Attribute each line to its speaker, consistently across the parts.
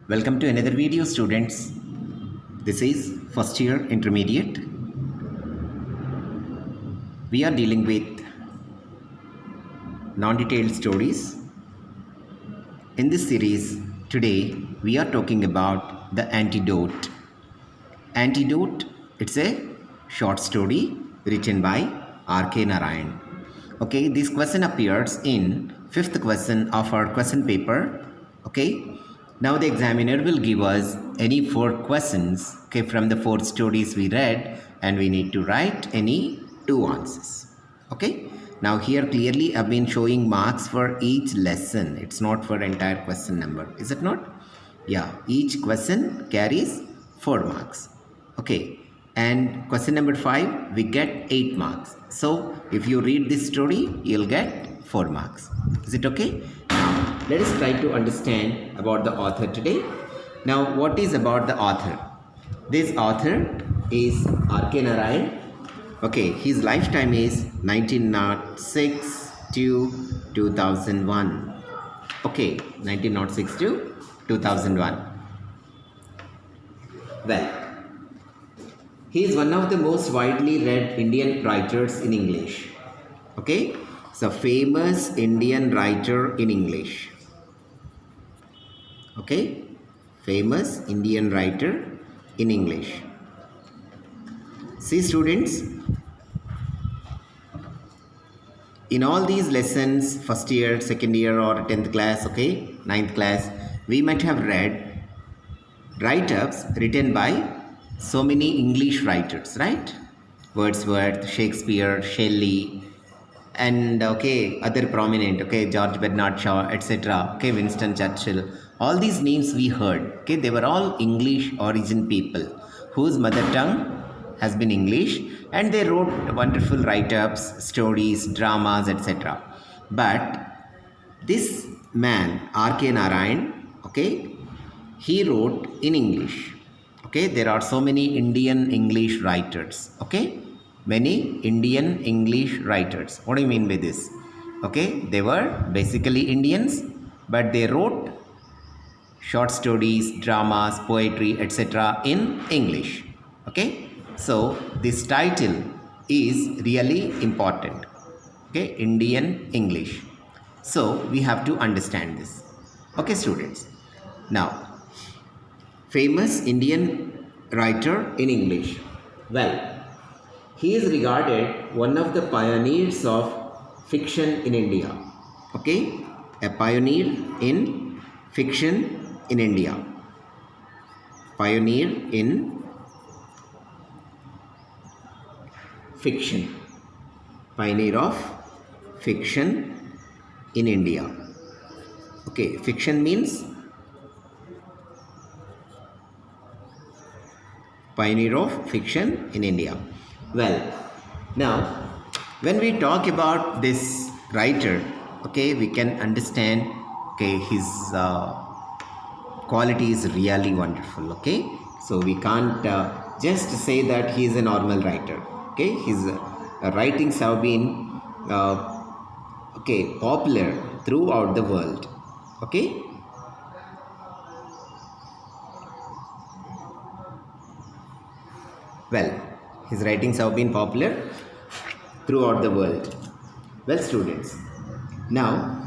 Speaker 1: Welcome to another video, students. This is first year intermediate. We are dealing with non-detailed stories. In this series, today we are talking about The Antidote. Antidote, it's a short story written by R.K. Narayan. Okay, this question appears in fifth question of our question paper. Okay, now the examiner will give us any 4 questions, okay, from the 4 stories we read, and we need to write any 2 answers. Okay, now here clearly I've been showing marks for each lesson. It's not for entire question number, is it not? Yeah, each question carries 4 marks. Okay, and question number 5 we get 8 marks. So if you read this story, you'll get 4 marks. Is it okay? Now let us try to understand about the author today. Now what is about the author? This author is R.K. Narayan. Okay, his lifetime is 1906 to 2001. Okay, 1906 to 2001. Well, he is one of the most widely read Indian writers in English. Okay, so famous Indian writer in English. Okay, famous Indian writer in English. See, students, in all these lessons, first year, second year, or 10th class, okay, 9th class, we might have read write-ups written by so many English writers, right? Wordsworth, Shakespeare, Shelley, and okay, other prominent, okay, George Bernard Shaw, etc. Okay, Winston Churchill. All these names we heard, okay, they were all English origin people whose mother tongue has been English, and they wrote wonderful write-ups, stories, dramas, etc. But this man, R.K. Narayan, okay, he wrote in English. Okay, there are so many Indian English writers. Okay, many Indian English writers. What do you mean by this? Okay, they were basically Indians, but they wrote short stories, dramas, poetry, etc. in English. Okay, so this title is really important. Okay, Indian English. So we have to understand this. Okay, students. Now, famous Indian writer in English. Well, he is regarded one of the pioneers of fiction in India. Okay, a pioneer in fiction in India. Pioneer in fiction. Pioneer of fiction in India. Okay, fiction means pioneer of fiction in India. Well, now when we talk about this writer, okay, we can understand, okay, his quality is really wonderful. Okay, so we can't just say that he is a normal writer. Okay, his writings have been okay, popular throughout the world. Okay, well, his writings have been popular throughout the world. Well, students, now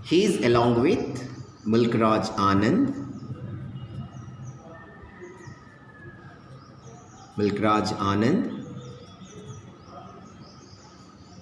Speaker 1: he is along with Mulk Raj Anand,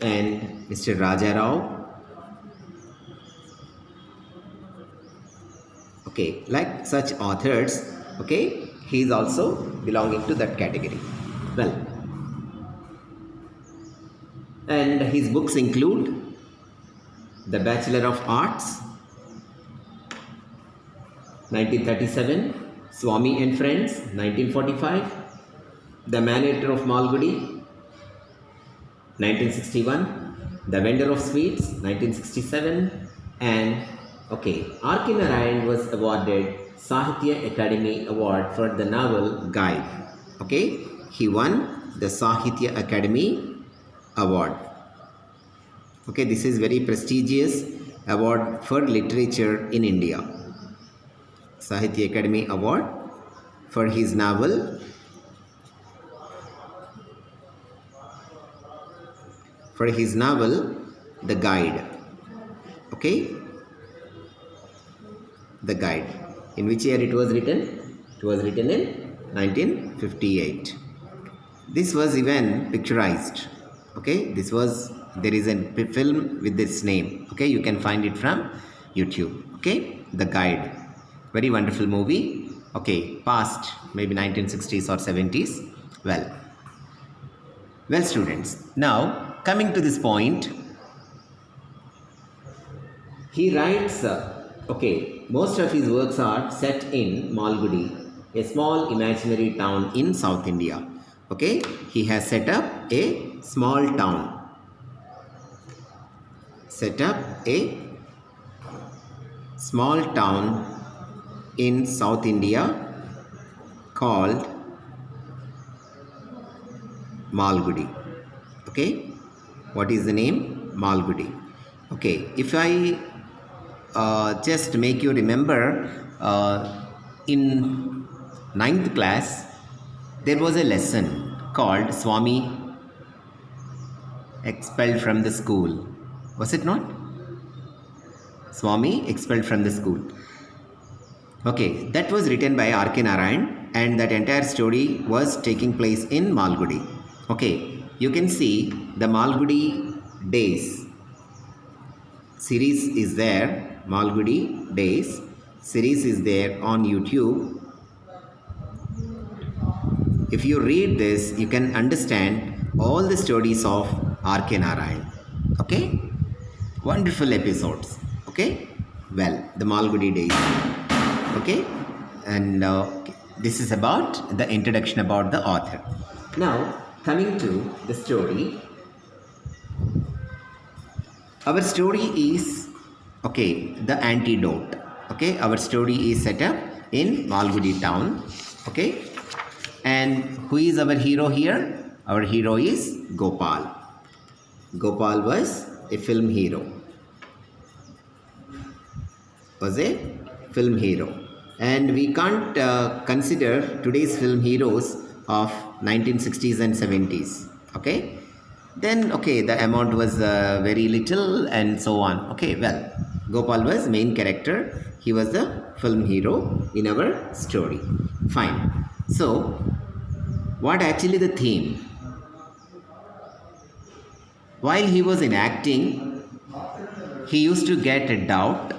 Speaker 1: and Mr. Raja Rao. Okay, like such authors, okay, he is also belonging to that category. Well, and his books include The Bachelor of Arts, 1937, Swami and Friends, 1945, The Man-Eater of Malgudi, 1961, The Vendor of Sweets, 1967, and okay, R.K. Narayan was awarded Sahitya Academy Award for the novel Guide. Okay, he won the Sahitya Academy Award. Okay, this is very prestigious award for literature in India. Sahitya Academy Award for his novel The Guide. Okay, The Guide. In which year it was written? It was written in 1958. This was even picturized. Okay, there is a film with this name. Okay, you can find it from YouTube. Okay, The Guide. Very wonderful movie. Okay, past maybe 1960s or 70s. Well, students, now coming to this point, he writes, most of his works are set in Malgudi, a small imaginary town in South India. Okay, he has set up a small town. In South India called Malgudi. Okay, what is the name? Malgudi. Okay, if I just make you remember, in 9th class there was a lesson called Swami expelled from the school. Was it not? Swami expelled from the school. Okay, that was written by R.K. Narayan, and that entire story was taking place in Malgudi. Okay, you can see the Malgudi Days series is there. Malgudi Days series is there on YouTube. If you read this, you can understand all the stories of R.K. Narayan. Okay, wonderful episodes. Okay, well, the Malgudi Days. Okay, and this is about the introduction about the author. Now, coming to the story, our story is, the antidote. Okay, our story is set up in Malgudi town. Okay, and who is our hero here? Our hero is Gopal. Gopal was a film hero. And we can't consider today's film heroes of 1960s and 70s. Okay, then the amount was very little and so on. Okay, well, Gopal was main character. He was the film hero in our story. Fine. So, what actually the theme? While he was enacting, he used to get a doubt.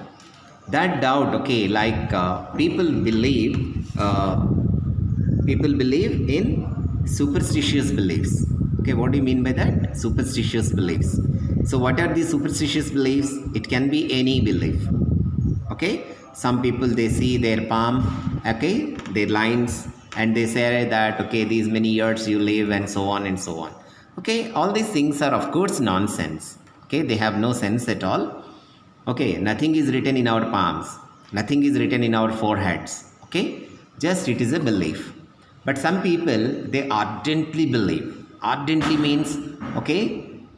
Speaker 1: That doubt, people believe in superstitious beliefs. Okay, what do you mean by that? Superstitious beliefs. So what are these superstitious beliefs? It can be any belief. Okay, some people, they see their palm, their lines, and they say that these many years you live, and so on and so on. Okay, all these things are of course nonsense. Okay, they have no sense at all. Okay, nothing is written in our palms, nothing is written in our foreheads. Okay, just it is a belief. But some people, they ardently believe. Ardently means,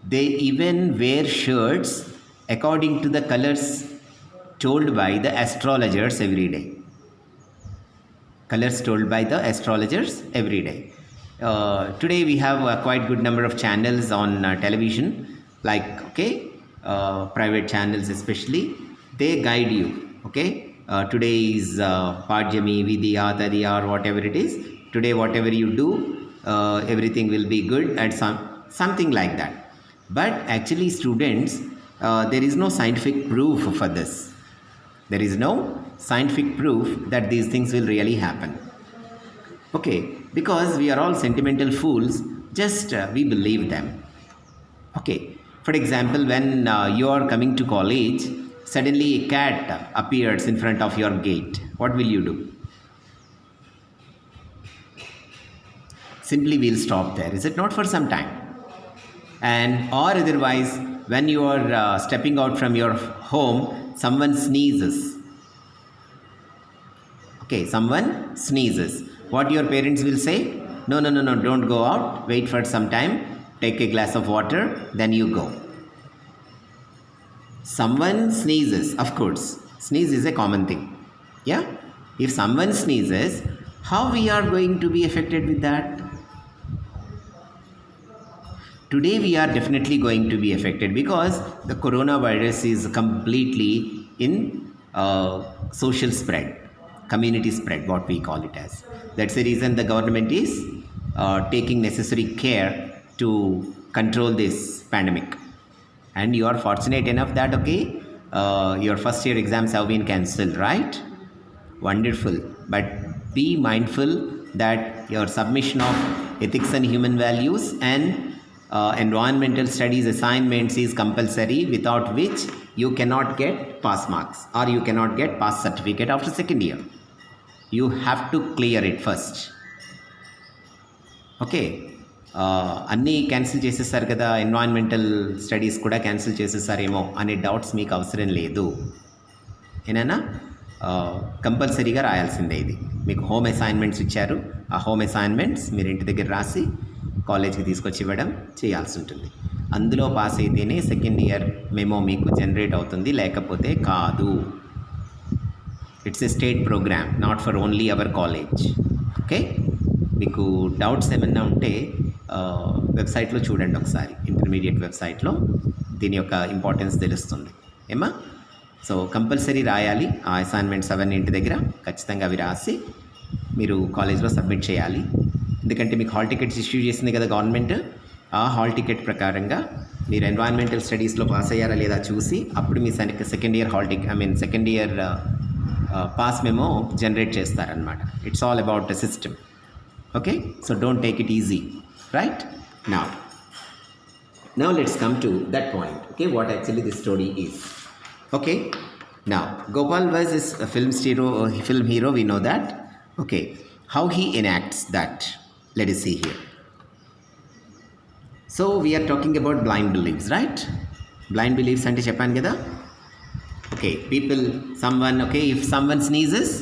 Speaker 1: they even wear shirts according to the colors told by the astrologers every day. Colors told by the astrologers every day. Today we have a quite good number of channels on television, private channels especially. They guide you. Today is Pajyami, Vidya, Tadiya, or whatever it is. Today whatever you do, everything will be good, and something like that. But actually, students, there is no scientific proof for this. There is no scientific proof that these things will really happen. Okay, because we are all sentimental fools, just we believe them. Okay, for example, when you are coming to college, suddenly a cat appears in front of your gate. What will you do? Simply we'll stop there, is it not, for some time? And or otherwise, when you are stepping out from your home, someone sneezes. Okay, someone sneezes. What your parents will say? No, no, no, no, don't go out. Wait for some time. Take a glass of water, then you go. Someone sneezes, of course. Sneeze is a common thing. Yeah? If someone sneezes, how we are going to be affected with that? Today we are definitely going to be affected because the coronavirus is completely in social spread, community spread, what we call it as. That's the reason the government is taking necessary care to control this pandemic. And you are fortunate enough that, okay, your first year exams have been cancelled, right? Wonderful. But be mindful that your submission of ethics and human values and environmental studies assignments is compulsory, without which you cannot get pass marks or you cannot get pass certificate after second year. You have to clear it first. Okay. అన్నీ cancel చేసేసారు కదా, environmental studies కూడా cancel చేసేసారేమో అనే doubts మీకు అవసరం లేదు. ఏనా కంపల్సరీగా రాయాల్సిందే. ఇది మీకు హోమ్ అసైన్మెంట్స్ ఇచ్చారు. ఆ హోమ్ అసైన్మెంట్స్ మీరు ఇంటి దగ్గర రాసి కాలేజ్కి తీసుకొచ్చి ఇవ్వడం చేయాల్సి ఉంటుంది. అందులో పాస్ అయితేనే సెకండ్ ఇయర్ మెమో మీకు జనరేట్ అవుతుంది, లేకపోతే కాదు. It's a state programme, not for only our college. Okay, మీకు డౌట్స్ ఏమైనా ఉంటే వెబ్సైట్లో చూడండి ఒకసారి, ఇంటర్మీడియట్ వెబ్సైట్లో దీని యొక్క ఇంపార్టెన్స్ తెలుస్తుంది ఏమా. సో కంపల్సరీ రాయాలి ఆ అసైన్మెంట్స్ అవన్నీ ఇంటి దగ్గర, ఖచ్చితంగా అవి రాసి మీరు కాలేజ్లో సబ్మిట్ చేయాలి. ఎందుకంటే మీకు హాల్ టికెట్స్ ఇష్యూ చేసింది కదా గవర్నమెంట్. ఆ హాల్ టికెట్ ప్రకారంగా మీరు ఎన్వైరన్మెంటల్ స్టడీస్లో పాస్ అయ్యారా లేదా చూసి అప్పుడు మీ second year hall ticket second year pass memo generate చేస్తారనమాట. It's all about the system. Okay, so don't take it easy, right? Now let's come to that point. Okay, what actually this story is. Okay, now Gopal was a film hero, we know that. Okay, how he enacts that, let us see here. So we are talking about blind beliefs, right? Blind beliefs ante cheppan kada. Okay, if someone sneezes,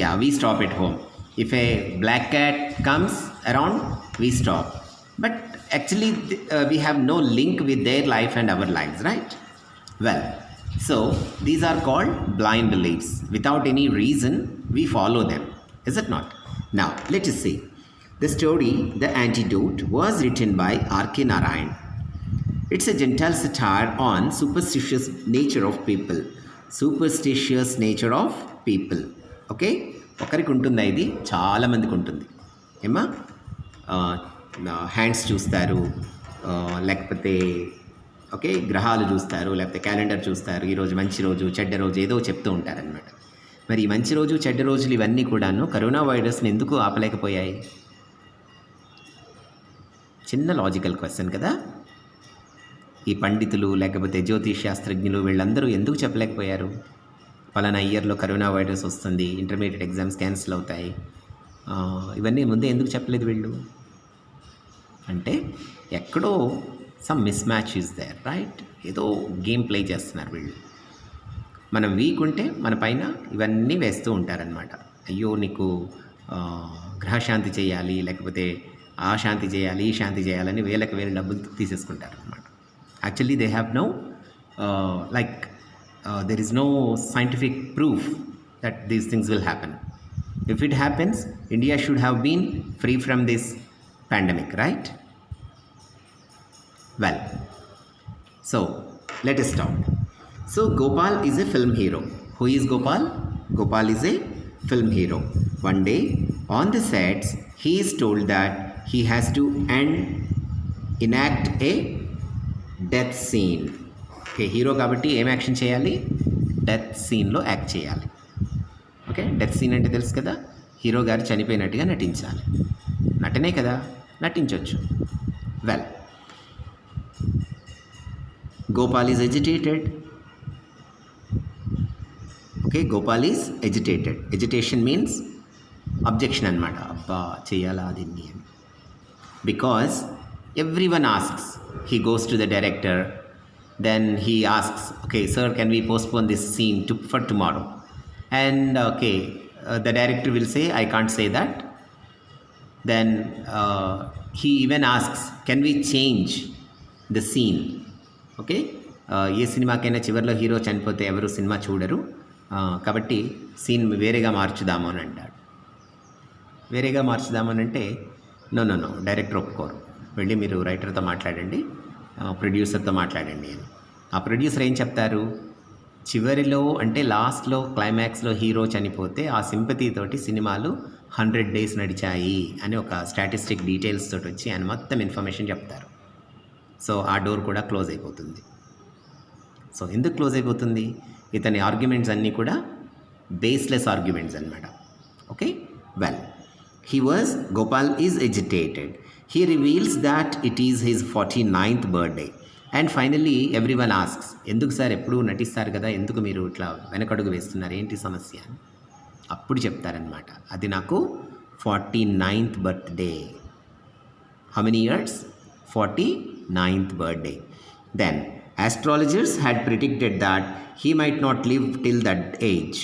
Speaker 1: yeah, we stop at home. If a black cat comes around, we stop. But actually we have no link with their life and our lives, right? Well, so these are called blind beliefs. Without any reason we follow them, is it not? Now let us see. The story, The Antidote, was written by R.K. Narayan. It's a gentle satire on superstitious nature of people. Okay, ఒకరికి ఉంటుందా? ఇది చాలామందికి ఉంటుంది ఏమా. Hands చూస్తారు, లేకపోతే okay గ్రహాలు చూస్తారు, లేకపోతే క్యాలెండర్ చూస్తారు. ఈరోజు మంచి రోజు, చెడ్డ రోజు ఏదో చెప్తూ ఉంటారనమాట. మరి ఈ మంచి రోజు, చెడ్డ రోజులు ఇవన్నీ కూడాను కరోనా వైరస్ని ఎందుకు ఆపలేకపోయాయి? చిన్న లాజికల్ క్వశ్చన్ కదా. ఈ పండితులు లేకపోతే జ్యోతిష్ శాస్త్రజ్ఞులు వీళ్ళందరూ ఎందుకు చెప్పలేకపోయారు పలానా ఇయర్లో కరోనా వైరస్ వస్తుంది, ఇంటర్మీడియట్ ఎగ్జామ్స్ క్యాన్సిల్ అవుతాయి, ఇవన్నీ ముందే ఎందుకు చెప్పలేదు వీళ్ళు? అంటే ఎక్కడో some mismatch is there, right? ఏదో గేమ్ ప్లే చేస్తున్నారు వీళ్ళు. మనం వీక్ ఉంటే మన పైన ఇవన్నీ వేస్తూ ఉంటారనమాట. అయ్యో నీకు గ్రహశాంతి చేయాలి, లేకపోతే ఆ శాంతి చేయాలి, ఈ శాంతి చేయాలని వేలకు వేల డబ్బులు తీసేసుకుంటారు అనమాట. Actually they have no there is no scientific proof that these things will happen. If it happens, India should have been free from this pandemic, right? Well, so let us start. So Gopal is a film hero. Who is Gopal? Gopal is a film hero. One day on the sets, he is told that he has to enact a death scene. Okay, hero కాబట్టి ఏం action చేయాలి? Death సీన్లో act చేయాలి. Okay, death scene అంటే తెలుసు కదా, hero గారు చనిపోయినట్టుగా నటించాలి. నటనే కదా, నటించవచ్చు. Well, Gopal is agitated. Okay, Gopal is agitated. Agitation means objection అనమాట. అబ్బా చేయాలా దీన్ని అని. Because everyone asks, he goes to the director. Then he asks, okay sir, can we postpone this scene for tomorrow? And okay, the director will say, I can't say that. Then he even asks, can we change the scene? Okay, ఏ సినిమాకైనా చివరిలో hero చనిపోతే ఎవరు cinema చూడరు, కాబట్టి scene వేరేగా మార్చుదాము అని అంటాడు. వేరేగా మార్చుదాము అని అంటే నో డైరెక్టర్ ఒప్పుకోరు. వెళ్ళి మీరు రైటర్తో మాట్లాడండి, ప్రొడ్యూసర్తో మాట్లాడండి అని. ఆ ప్రొడ్యూసర్ ఏం చెప్తారు, చివరిలో అంటే లాస్ట్లో క్లైమాక్స్లో హీరో చనిపోతే ఆ సింపతి తోటి సినిమాలు 100 days నడిచాయి అని ఒక స్టాటిస్టిక్ డీటెయిల్స్ తోటి వచ్చి ఆయన మొత్తం ఇన్ఫర్మేషన్ చెప్తారు. సో ఆ డోర్ కూడా క్లోజ్ అయిపోతుంది. సో ఎందుకు క్లోజ్ అయిపోతుంది? ఇతని ఆర్గ్యుమెంట్స్ అన్నీ కూడా బేస్లెస్ ఆర్గ్యుమెంట్స్ అనమాట. Okay, well, Gopal is agitated. He reveals that it is his 49th birthday. And finally everyone asks, ఎందుకు సార్ ఎప్పుడు నటిస్తారు కదా, ఎందుకు మీరు ఇట్లా వెనకడుగు వేస్తున్నారు, ఏంటి సమస్య అని. అప్పుడు చెప్తారనమాట, అది నాకు 49th birthday. How many years? 49th birthday. Then astrologers had predicted that he might not live till that age.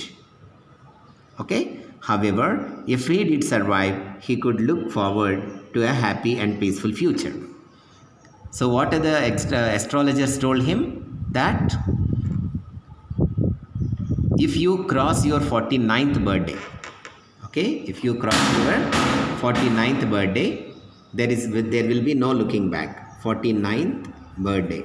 Speaker 1: Okay, however, if he did survive, he could look forward to a happy and peaceful future. So what are the astrologers told him? That if you cross your 49th birthday, okay, if you cross your 49th birthday, there will be no looking back. 49th birthday.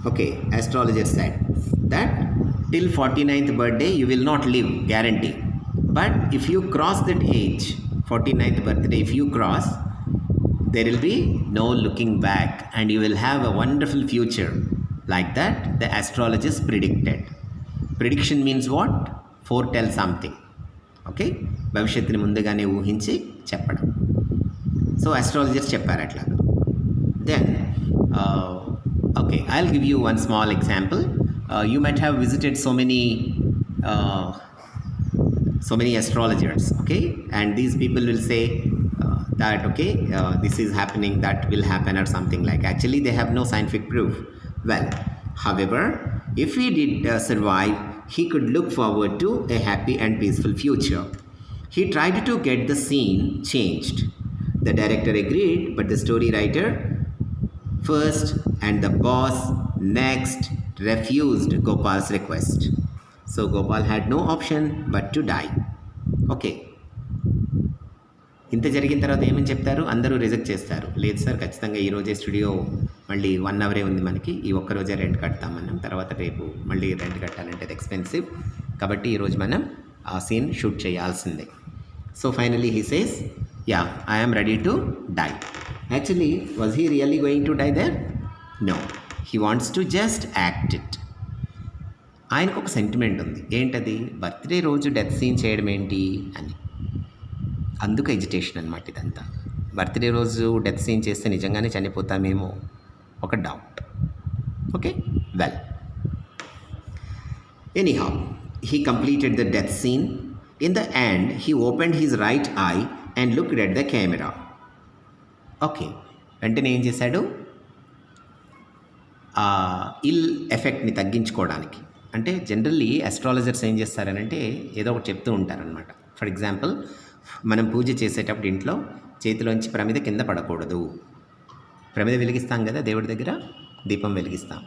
Speaker 1: Okay, astrologer said that till 49th birthday you will not live, guarantee. But if you cross that age, 49th birthday, if you cross, there will be no looking back and you will have a wonderful future. Like that the astrologers predicted. Prediction means what? Foretell something. Okay, భవిష్యత్తుని ముందుగానే ఊహించి చెప్పడం. So astrologers చెప్పారు అట్లా. Then okay, I'll give you one small example. You might have visited so many astrologers, okay, and these people will say that okay, this is happening, that will happen, or something like. Actually they have no scientific proof. Well, however, if he did survive, he could look forward to a happy and peaceful future. He tried to get the scene changed. The director agreed, but the story writer first and the boss next refused Gopal's request. So Gopal had no option but to die. Okay, ఇంత జరిగిన తర్వాత ఏమని చెప్తారు, అందరూ reject చేస్తారు. లేదు sir, ఖచ్చితంగా ఈరోజే స్టూడియో మళ్ళీ 1 hour ఉంది మనకి, ఈ ఒక్కరోజే రెంట్ కడతామన్నాం, తర్వాత రేపు మళ్ళీ రెంట్ కట్టాలంటే అది ఎక్స్పెన్సివ్, కాబట్టి ఈరోజు మనం ఆ సీన్ షూట్ చేయాల్సిందే. So finally he says, yeah, I am ready to die. Actually was he really going to die there? No, he wants to just act it. ఆయనకు ఒక సెంటిమెంట్ ఉంది. ఏంటది? బర్త్డే రోజు డెత్ సీన్ చేయడం ఏంటి అని. అందుకు ఎజిటేషన్ అనమాట ఇదంతా. బర్త్డే రోజు డెత్ సీన్ చేస్తే నిజంగానే చనిపోతామేమో ఒక doubt. Okay, well, anyhow he completed the death scene. In the end, he opened his right eye and looked at the camera. Okay, వెంటనే ఏం చేశాడు, ఇల్ ఎఫెక్ట్ని తగ్గించుకోవడానికి. అంటే జనరల్లీ అస్ట్రాలజర్స్ ఏం చేస్తారనంటే ఏదో ఒకటి చెప్తూ ఉంటారనమాట. ఫర్ ఎగ్జాంపుల్, మనం పూజ చేసేటప్పుడు ఇంట్లో చేతిలోంచి ప్రమిద కింద పడకూడదు. ప్రమిద వెలిగిస్తాం కదా దేవుడి దగ్గర, దీపం వెలిగిస్తాం,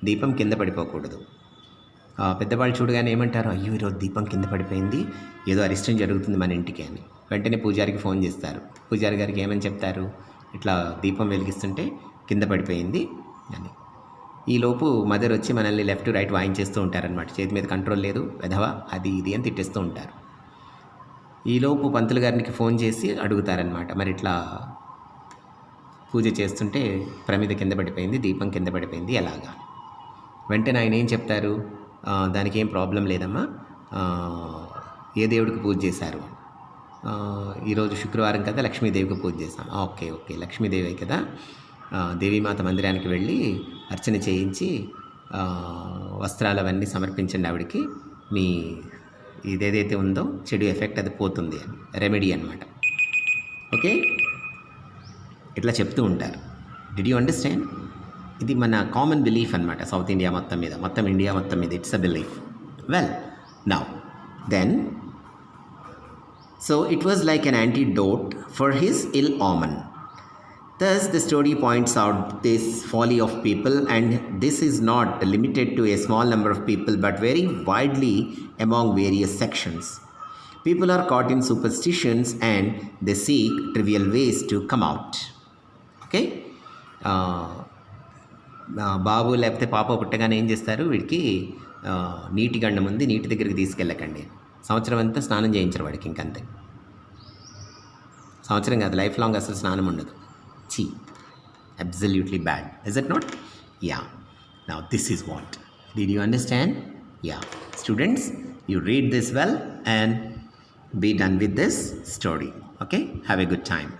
Speaker 1: దీపం కింద పడిపోకూడదు. పెద్దవాళ్ళు చూడగానే ఏమంటారు, అయ్యో ఈరోజు దీపం కింద పడిపోయింది, ఏదో అరిష్టం జరుగుతుంది మన ఇంటికి అని. వెంటనే పూజారికి ఫోన్ చేస్తారు. పూజారి గారికి ఏమని చెప్తారు, ఇట్లా దీపం వెలిగిస్తుంటే కింద పడిపోయింది అని. ఈలోపు మదర్ వచ్చి మనల్ని లెఫ్ట్ రైట్ వాయించేస్తూ ఉంటారనమాట. చేతి మీద కంట్రోల్ లేదు, వెధవా అది ఇది అని తిట్టేస్తూ ఉంటారు. ఈలోపు పంతులు గారికి ఫోన్ చేసి అడుగుతారనమాట, మరి ఇట్లా పూజ చేస్తుంటే ప్రమిద కింద పడిపోయింది, దీపం కింద పడిపోయింది, ఎలాగా? వెంటనే ఆయన ఏం చెప్తారు, దానికి ఏం ప్రాబ్లం లేదమ్మా, ఏ దేవుడికి పూజ చేశారు? ఈరోజు శుక్రవారం కదా, లక్ష్మీదేవికి పూజ చేశాం. ఓకే, లక్ష్మీదేవి కదా, దేవీమాత మందిరానికి వెళ్ళి అర్చన చేయించి వస్త్రాలు అవన్నీ సమర్పించండి ఆవిడికి, మీ ఇదేదైతే ఉందో చెడు ఎఫెక్ట్ అది పోతుంది అని, రెమెడీ అనమాట. ఓకే, ఇట్లా చెప్తూ ఉంటారు. Did you understand? ఇది మన కామన్ బిలీఫ్ అనమాట. సౌత్ ఇండియా మొత్తం మీద, మొత్తం ఇండియా మొత్తం మీద it's a belief. Well now then so it was like an antidote for his ill omen. Thus the story points out this folly of people, and this is not limited to a small number of people but very widely among various sections. People are caught in superstitions and they seek trivial ways to come out. Okay? బాబు లేకపోతే పాప పుట్టగానే ఏం చేస్తారు, వీడికి నీటి గండం ఉంది, నీటి దగ్గరికి తీసుకెళ్ళకండి, సంవత్సరం అంతా స్నానం చేయించరు వాడికి, ఇంకంతే. సంవత్సరం కాదు, లైఫ్ లాంగ్ అసలు స్నానం ఉండదు. చీ, absolutely bad. Is it not? Yeah. Now this is what. Did you understand? Yeah. Students, you read this well and be done with this story. Okay? Have a good time.